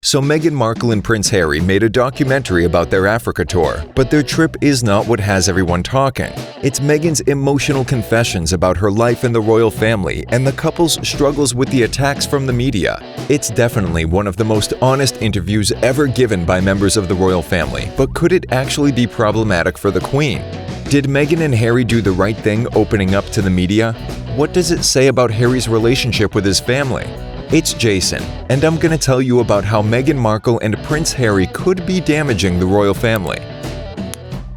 So Meghan Markle and Prince Harry made a documentary about their Africa tour, but their trip is not what has everyone talking. It's Meghan's emotional confessions about her life in the royal family and the couple's struggles with the attacks from the media. It's definitely one of the most honest interviews ever given by members of the royal family, but could it actually be problematic for the Queen? Did Meghan and Harry do the right thing opening up to the media? What does it say about Harry's relationship with his family? It's Jason, and I'm going to tell you about how Meghan Markle and Prince Harry could be damaging the royal family.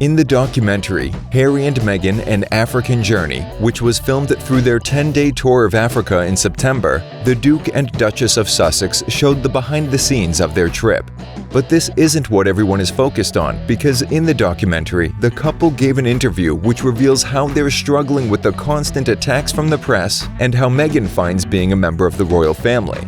In the documentary, Harry and Meghan: An African Journey, which was filmed through their 10-day tour of Africa in September, the Duke and Duchess of Sussex showed the behind-the-scenes of their trip. But this isn't what everyone is focused on, because in the documentary, the couple gave an interview which reveals how they're struggling with the constant attacks from the press and how Meghan finds being a member of the royal family.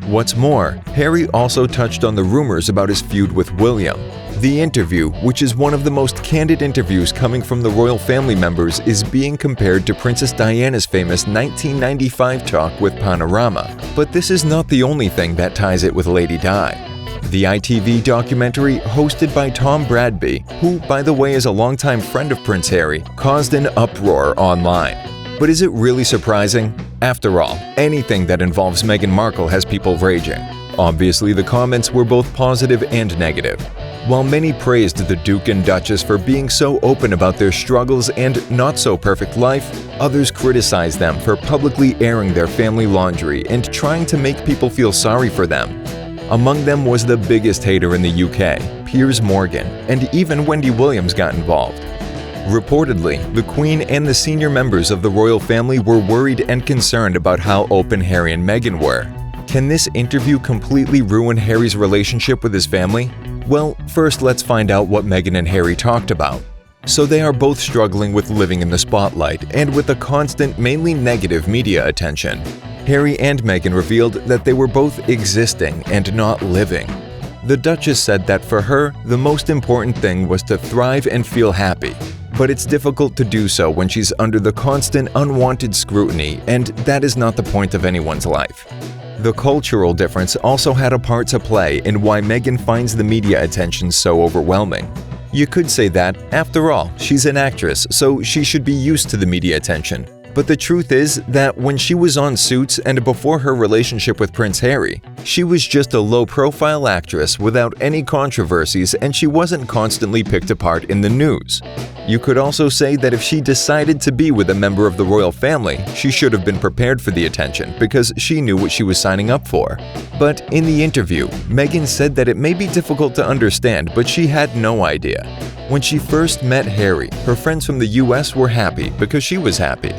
What's more, Harry also touched on the rumors about his feud with William. The interview, which is one of the most candid interviews coming from the royal family members, is being compared to Princess Diana's famous 1995 talk with Panorama. But this is not the only thing that ties it with Lady Di. The ITV documentary, hosted by Tom Bradby, who, by the way, is a longtime friend of Prince Harry, caused an uproar online. But is it really surprising? After all, anything that involves Meghan Markle has people raging. Obviously, the comments were both positive and negative. While many praised the Duke and Duchess for being so open about their struggles and not-so-perfect life, others criticized them for publicly airing their family laundry and trying to make people feel sorry for them. Among them was the biggest hater in the UK, Piers Morgan, and even Wendy Williams got involved. Reportedly, the Queen and the senior members of the royal family were worried and concerned about how open Harry and Meghan were. Can this interview completely ruin Harry's relationship with his family? Well, first let's find out what Meghan and Harry talked about. So they are both struggling with living in the spotlight and with the constant, mainly negative media attention. Harry and Meghan revealed that they were both existing and not living. The Duchess said that for her, the most important thing was to thrive and feel happy. But it's difficult to do so when she's under the constant, unwanted scrutiny, and that is not the point of anyone's life. The cultural difference also had a part to play in why Meghan finds the media attention so overwhelming. You could say that, after all, she's an actress, so she should be used to the media attention. But the truth is that when she was on Suits and before her relationship with Prince Harry, she was just a low-profile actress without any controversies, and she wasn't constantly picked apart in the news. You could also say that if she decided to be with a member of the royal family, she should have been prepared for the attention because she knew what she was signing up for. But in the interview, Meghan said that it may be difficult to understand, but she had no idea. When she first met Harry, her friends from the US were happy because she was happy.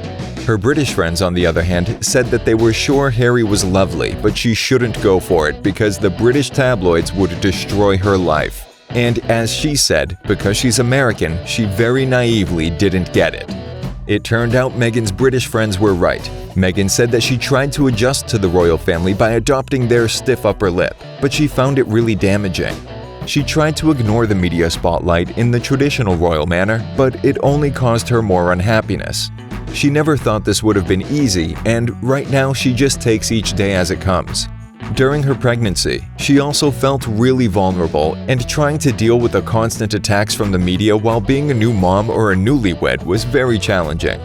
Her British friends, on the other hand, said that they were sure Harry was lovely, but she shouldn't go for it because the British tabloids would destroy her life. And as she said, because she's American, she very naively didn't get it. It turned out Meghan's British friends were right. Meghan said that she tried to adjust to the royal family by adopting their stiff upper lip, but she found it really damaging. She tried to ignore the media spotlight in the traditional royal manner, but it only caused her more unhappiness. She never thought this would have been easy, and right now she just takes each day as it comes. During her pregnancy, she also felt really vulnerable, and trying to deal with the constant attacks from the media while being a new mom or a newlywed was very challenging.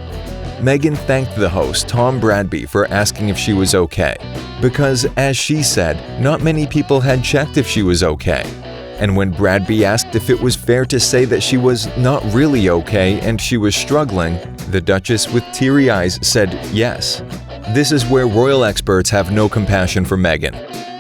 Meghan thanked the host, Tom Bradby, for asking if she was okay, because, as she said, not many people had checked if she was okay. And when Bradby asked if it was fair to say that she was not really okay and she was struggling, the Duchess, with teary eyes, said yes. This is where royal experts have no compassion for Meghan.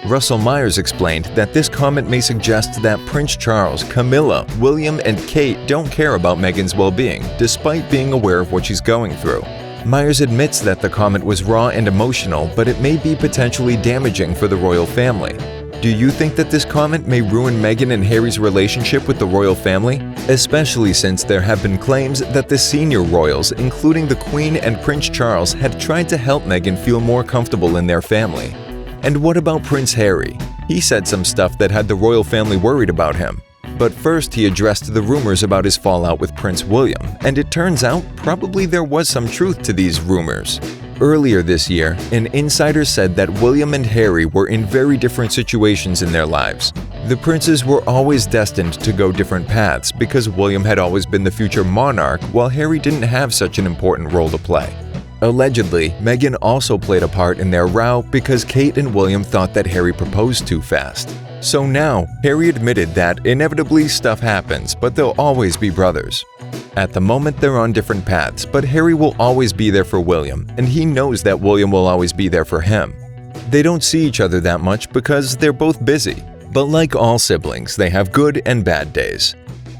Russell Myers explained that this comment may suggest that Prince Charles, Camilla, William, and Kate don't care about Meghan's well-being, despite being aware of what she's going through. Myers admits that the comment was raw and emotional, but it may be potentially damaging for the royal family. Do you think that this comment may ruin Meghan and Harry's relationship with the royal family? Especially since there have been claims that the senior royals, including the Queen and Prince Charles, had tried to help Meghan feel more comfortable in their family. And what about Prince Harry? He said some stuff that had the royal family worried about him. But first he addressed the rumors about his fallout with Prince William, and it turns out probably there was some truth to these rumors. Earlier this year, an insider said that William and Harry were in very different situations in their lives. The princes were always destined to go different paths because William had always been the future monarch while Harry didn't have such an important role to play. Allegedly, Meghan also played a part in their row because Kate and William thought that Harry proposed too fast. So now, Harry admitted that inevitably stuff happens, but they'll always be brothers. At the moment, they're on different paths, but Harry will always be there for William, and he knows that William will always be there for him. They don't see each other that much because they're both busy, but like all siblings, they have good and bad days.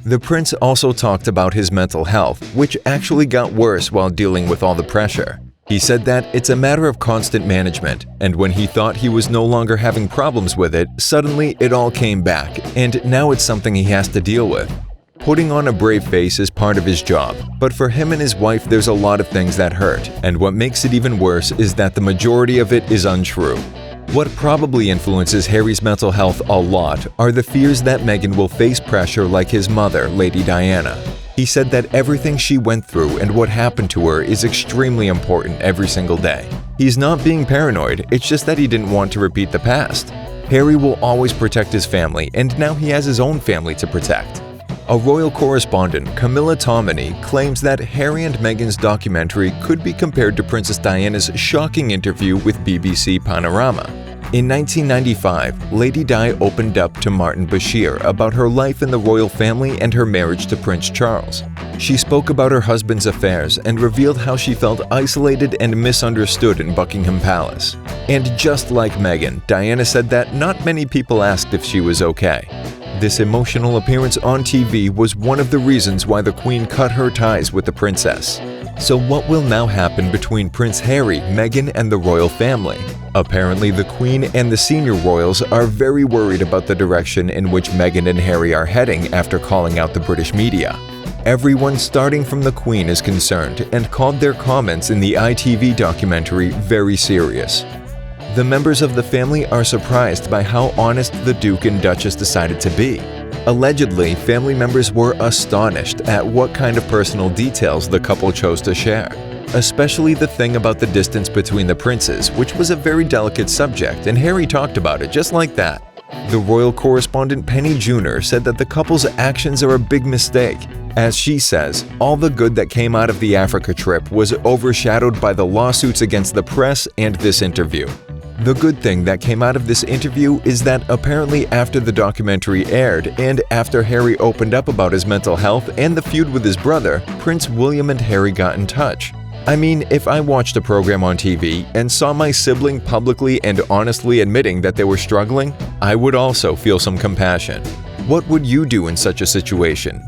The prince also talked about his mental health, which actually got worse while dealing with all the pressure. He said that it's a matter of constant management, and when he thought he was no longer having problems with it, suddenly it all came back, and now it's something he has to deal with. Putting on a brave face is part of his job, but for him and his wife there's a lot of things that hurt, and what makes it even worse is that the majority of it is untrue. What probably influences Harry's mental health a lot are the fears that Meghan will face pressure like his mother, Lady Diana. He said that everything she went through and what happened to her is extremely important every single day. He's not being paranoid, it's just that he didn't want to repeat the past. Harry will always protect his family, and now he has his own family to protect. A royal correspondent, Camilla Tominey, claims that Harry and Meghan's documentary could be compared to Princess Diana's shocking interview with BBC Panorama. In 1995, Lady Di opened up to Martin Bashir about her life in the royal family and her marriage to Prince Charles. She spoke about her husband's affairs and revealed how she felt isolated and misunderstood in Buckingham Palace. And just like Meghan, Diana said that not many people asked if she was okay. This emotional appearance on TV was one of the reasons why the Queen cut her ties with the princess. So what will now happen between Prince Harry, Meghan, and the royal family? Apparently, the Queen and the senior royals are very worried about the direction in which Meghan and Harry are heading after calling out the British media. Everyone starting from the Queen is concerned and called their comments in the ITV documentary very serious. The members of the family are surprised by how honest the Duke and Duchess decided to be. Allegedly, family members were astonished at what kind of personal details the couple chose to share, especially the thing about the distance between the princes, which was a very delicate subject, and Harry talked about it just like that. The royal correspondent Penny Junor said that the couple's actions are a big mistake. As she says, all the good that came out of the Africa trip was overshadowed by the lawsuits against the press and this interview. The good thing that came out of this interview is that apparently after the documentary aired and after Harry opened up about his mental health and the feud with his brother, Prince William and Harry got in touch. I mean, if I watched a program on TV and saw my sibling publicly and honestly admitting that they were struggling, I would also feel some compassion. What would you do in such a situation?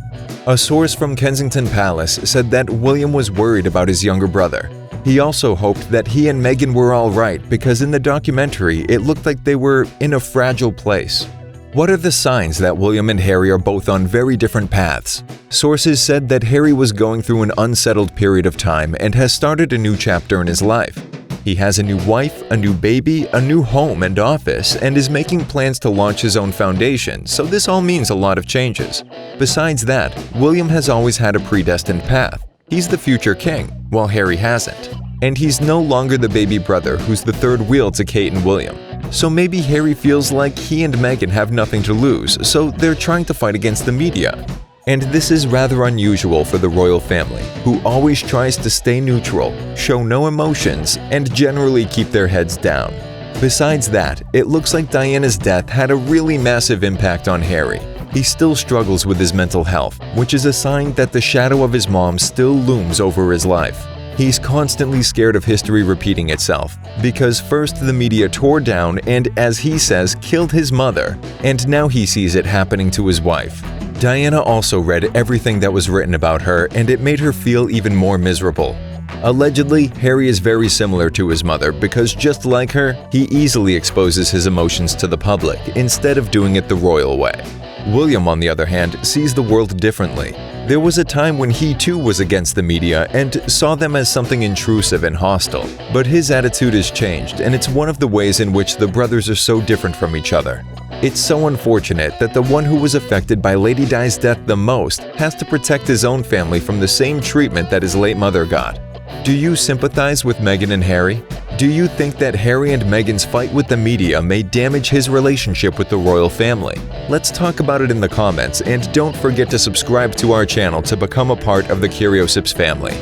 A source from Kensington Palace said that William was worried about his younger brother. He also hoped that he and Meghan were all right because in the documentary it looked like they were in a fragile place. What are the signs that William and Harry are both on very different paths? Sources said that Harry was going through an unsettled period of time and has started a new chapter in his life. He has a new wife, a new baby, a new home and office, and is making plans to launch his own foundation, so this all means a lot of changes. Besides that, William has always had a predestined path. He's the future king, while Harry hasn't. And he's no longer the baby brother who's the third wheel to Kate and William. So maybe Harry feels like he and Meghan have nothing to lose, so they're trying to fight against the media. And this is rather unusual for the royal family, who always tries to stay neutral, show no emotions, and generally keep their heads down. Besides that, it looks like Diana's death had a really massive impact on Harry. He still struggles with his mental health, which is a sign that the shadow of his mom still looms over his life. He's constantly scared of history repeating itself, because first the media tore down and, as he says, killed his mother, and now he sees it happening to his wife. Diana also read everything that was written about her, and it made her feel even more miserable. Allegedly, Harry is very similar to his mother because just like her, he easily exposes his emotions to the public instead of doing it the royal way. William, on the other hand, sees the world differently. There was a time when he too was against the media and saw them as something intrusive and hostile, but his attitude has changed, and it's one of the ways in which the brothers are so different from each other. It's so unfortunate that the one who was affected by Lady Di's death the most has to protect his own family from the same treatment that his late mother got. Do you sympathize with Meghan and Harry? Do you think that Harry and Meghan's fight with the media may damage his relationship with the royal family? Let's talk about it in the comments, and don't forget to subscribe to our channel to become a part of the Curiosips family.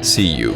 See you.